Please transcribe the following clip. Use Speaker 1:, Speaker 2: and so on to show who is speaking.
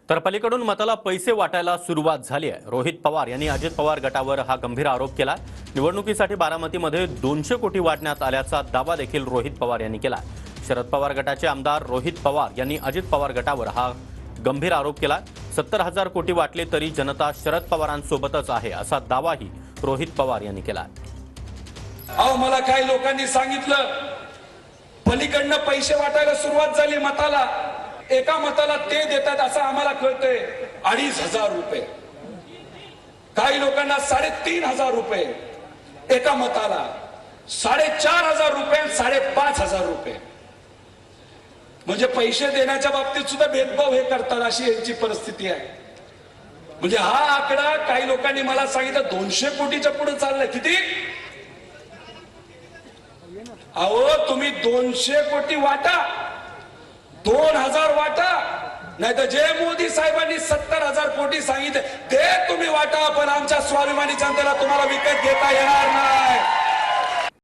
Speaker 1: तर पलीकडून मताला पैसे वाटायला सुरुवात झाली आहे। रोहित पवार यांनी अजित पवार गटावर हा गंभीर आरोप केला। निवडणुकीसाठी बारामतीमध्ये 200 कोटी वाटण्यात आल्याचा दावा देखील रोहित पवार यांनी केला। शरद पवार गटाचे आमदार रोहित पवार यांनी अजित पवार गटावर हा गंभीर आरोप केला। 70,000 कोटी वाटले तरी जनता शरद पवारांसोबतच आहे असा दावाही रोहित पवार यांनी केला।
Speaker 2: मला काही लोकांनी सांगितलं पलीकडनं पैसे वाटायला सुरुवात झाली मताला, एका मताला ते देतात असं आम्हाला कळतंय 2,500 रुपये, काही लोकांना 3,500 रुपये एका मताला, 4,500 रुपये, 5,500 रुपये, म्हणजे पैसे देण्याच्या बाबतीत सुद्धा भेदभाव हे करतात अशी यांची परिस्थिती आहे। म्हणजे हा आकडा काही लोकांनी मला सांगितलं 200 कोटीच्या पुढे चाललाय। किती? अहो तुम्ही 200 कोटी वाटा, 2,000 वाटा, नाही तर जे मोदी साहेबांनी 70,000 कोटी सांगितले ते तुम्ही वाटा, पण आमच्या स्वाभिमानी जनतेला तुम्हाला विकत घेता येणार नाही।